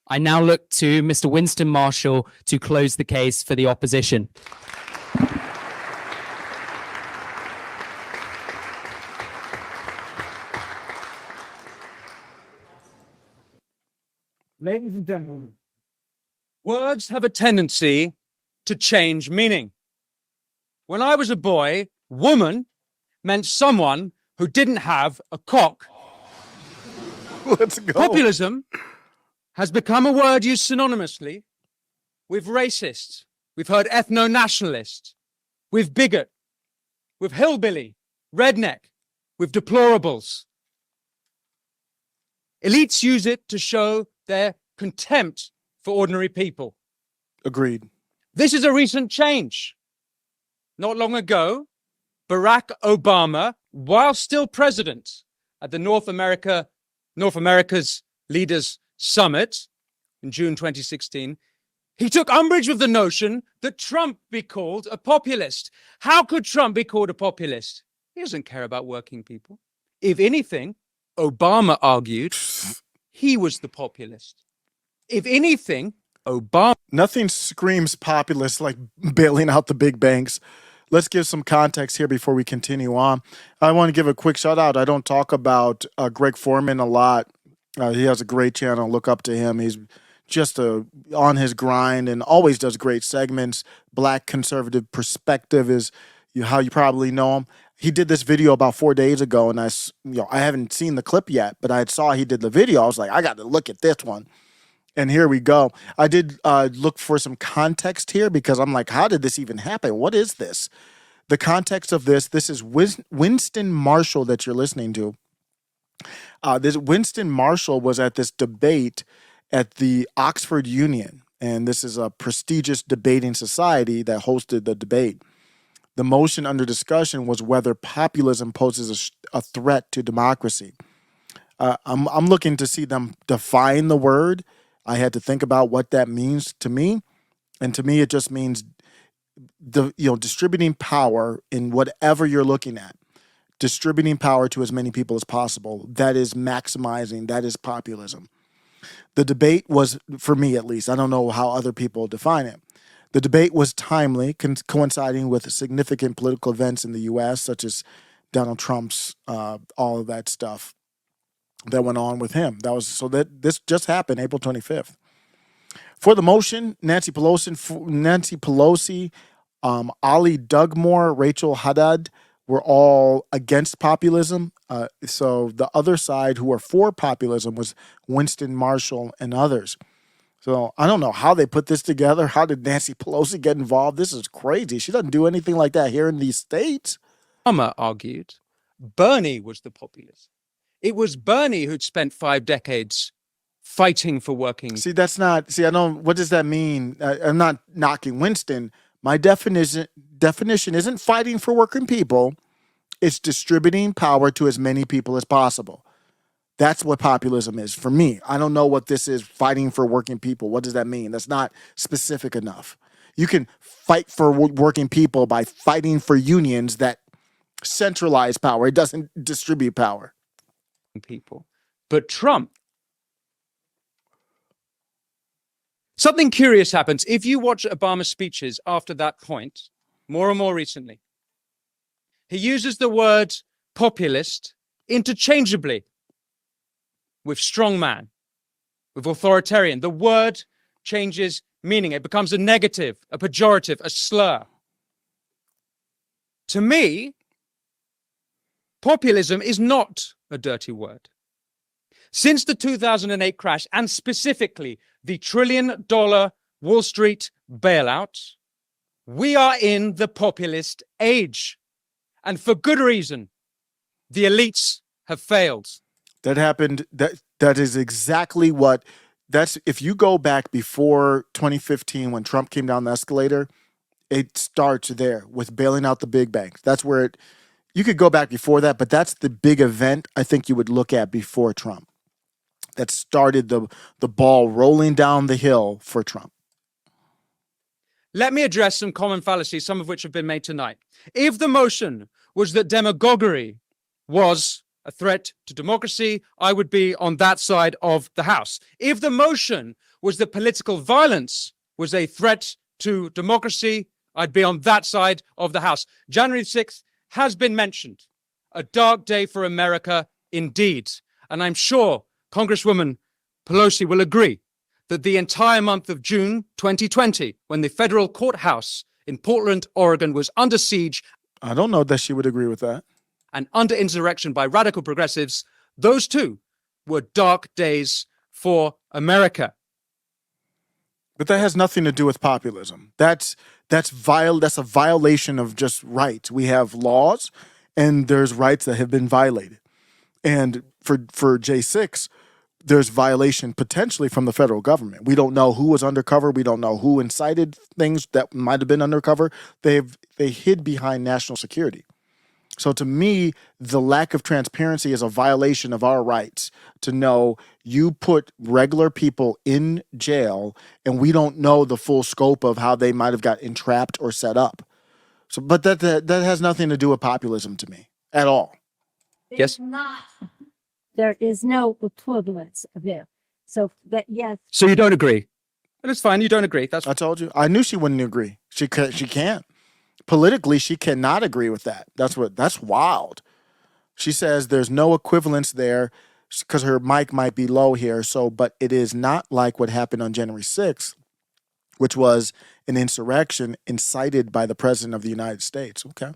I now look to Mr. Winston Marshall to close the case for the opposition. Ladies and gentlemen, words have a tendency to change meaning. When I was a boy, woman meant someone who didn't have a cock. Let's go. Populism has become a word used synonymously with racist. We've heard ethno-nationalist, with bigot, with hillbilly, redneck, with deplorables. Elites use it to show their contempt for ordinary people. Agreed. This is a recent change. Not long ago, Barack Obama, while still president at the North America's Leaders Summit in June 2016, he took umbrage with the notion that Trump be called a populist. How could Trump be called a populist? He doesn't care about working people. If anything, Obama argued he was the populist. If anything, Obama... Nothing screams populist like bailing out the big banks. Let's give some context here before we continue on. I want to give a quick shout out. I don't talk about Greg Foreman a lot. He has a great channel. Look up to him. He's just on his grind and always does great segments. Black conservative perspective is how you probably know him. He did this video about 4 days ago, and I haven't seen the clip yet, but I saw he did the video. I was like, I got to look at this one. And here we go. I did look for some context here because I'm like, how did this even happen? What is this? The context of this is Winston Marshall that you're listening to. This Winston Marshall was at this debate at the Oxford Union, and this is a prestigious debating society that hosted the debate. The motion under discussion was whether populism poses a threat to democracy. I'm looking to see them define the word. I had to think about what that means to me, and to me, it just means distributing power in whatever you're looking at, distributing power to as many people as possible. That is maximizing. That is populism. The debate was, for me at least, I don't know how other people define it. The debate was timely, coinciding with significant political events in the U.S., such as Donald Trump's, all of that stuff that went on with him. This just happened April 25th. For the motion, Nancy Pelosi, Ali Dugmore, Rachel Haddad were all against populism. So the other side who are for populism was Winston Marshall and others. So I don't know how they put this together. How did Nancy Pelosi get involved? This is crazy. She doesn't do anything like that here in these states. Obama argued Bernie was the populist. It was Bernie who'd spent 5 decades fighting for working. I don't, what does that mean? I'm not knocking Winston. My definition isn't fighting for working people. It's distributing power to as many people as possible. That's what populism is for me. I don't know what this is, fighting for working people. What does that mean? That's not specific enough. You can fight for working people by fighting for unions that centralize power. It doesn't distribute power. People. But Trump, something curious happens. If you watch Obama's speeches after that point, more and more recently, he uses the word populist interchangeably with strongman, with authoritarian. The word changes meaning. It becomes a negative, a pejorative, a slur. To me, populism is not a dirty word. Since the 2008 crash, and specifically the $1 trillion Wall Street bailout, we are in the populist age. And for good reason. The elites have failed. That happened. That is exactly what. If you go back before 2015 when Trump came down the escalator, it starts there with bailing out the big banks. That's where you could go back before that, but that's the big event I think you would look at before Trump. That started the ball rolling down the hill for Trump. Let me address some common fallacies, some of which have been made tonight. If the motion was that demagoguery was a threat to democracy, I would be on that side of the House. If the motion was that political violence was a threat to democracy, I'd be on that side of the House. January 6th has been mentioned. A dark day for America indeed. And I'm sure Congresswoman Pelosi will agree that the entire month of June 2020, when the federal courthouse in Portland, Oregon was under siege. I don't know that she would agree with that. And under insurrection by radical progressives, those two were dark days for America. But that has nothing to do with populism. That's a violation of just rights. We have laws, and there's rights that have been violated. And for J6, there's violation potentially from the federal government. We don't know who was undercover. We don't know who incited things that might have been undercover. They hid behind national security. So to me, the lack of transparency is a violation of our rights to know you put regular people in jail and we don't know the full scope of how they might have got entrapped or set up. So, but that has nothing to do with populism to me at all. Yes. There is no equivalence of it. So that, yes. So you don't agree? That's fine. You don't agree. That's I told you. I knew she wouldn't agree. She can't. Politically, she cannot agree with that. That's wild. She says there's no equivalence there because her mic might be low here. So, but it is not like what happened on January 6th, which was an insurrection incited by the president of the United States. Okay.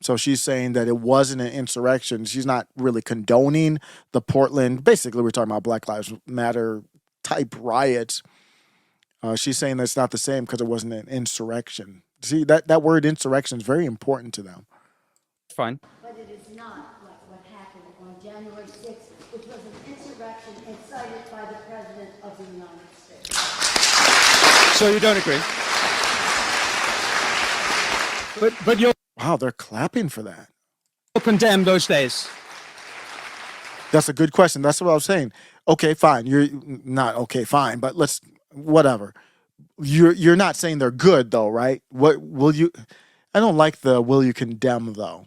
So she's saying that it wasn't an insurrection. She's not really condoning the Portland. Basically, we're talking about Black Lives Matter type riots. She's saying that's not the same because it wasn't an insurrection. See, that word insurrection is very important to them. fine. But it is not like what happened on January 6th, which was an insurrection incited by the President of the United States. So you don't agree? But you'll Wow, they're clapping for that. condemn those days. That's a good question. That's what I was saying. Okay, fine. You're not okay, fine, but let's whatever. You're not saying they're good though, right? What will you? I don't like the will you condemn though.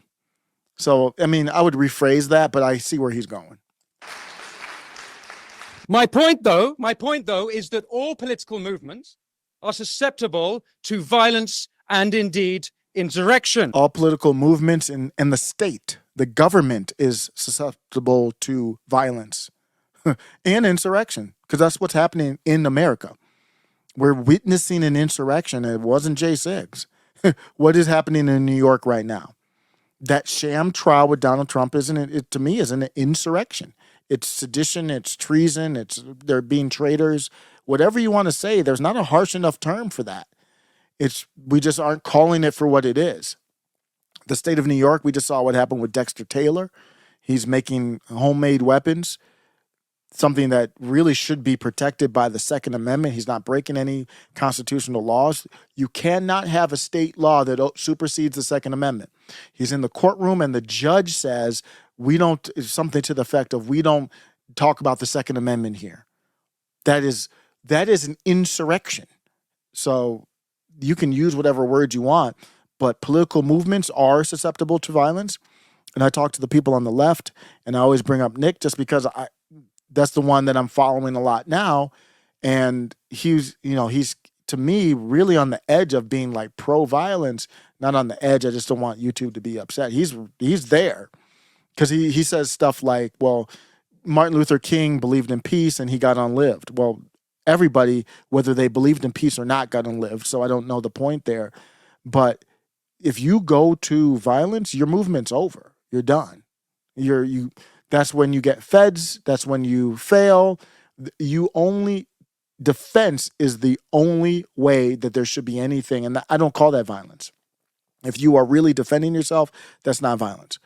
So I mean, I would rephrase that, but I see where he's going. My point though is that all political movements are susceptible to violence and indeed insurrection. All political movements and the state, the government is susceptible to violence and insurrection because that's what's happening in America. We're witnessing an insurrection. It wasn't J6. What is happening in New York right now? That sham trial with Donald Trump it to me is an insurrection. It's sedition, it's treason, they're being traitors. Whatever you want to say, there's not a harsh enough term for that. We just aren't calling it for what it is. The state of New York, we just saw what happened with Dexter Taylor. He's making homemade weapons, something that really should be protected by the Second Amendment. He's not breaking any constitutional laws. You cannot have a state law that supersedes the Second Amendment. He's in the courtroom and the judge says, something to the effect of, we don't talk about the Second Amendment here. That is an insurrection. So you can use whatever words you want, but political movements are susceptible to violence. And I talk to the people on the left, and I always bring up Nick just because that's the one that I'm following a lot now. And he's to me really on the edge of being like pro-violence, not on the edge. I just don't want YouTube to be upset. He's there because he says stuff like, well, Martin Luther King believed in peace and he got unlived. Well, everybody, whether they believed in peace or not, got unlived. So I don't know the point there. But if you go to violence, your movement's over. You're done. That's when you get feds. That's when you fail. Defense is the only way that there should be anything. And I don't call that violence. If you are really defending yourself, that's not violence.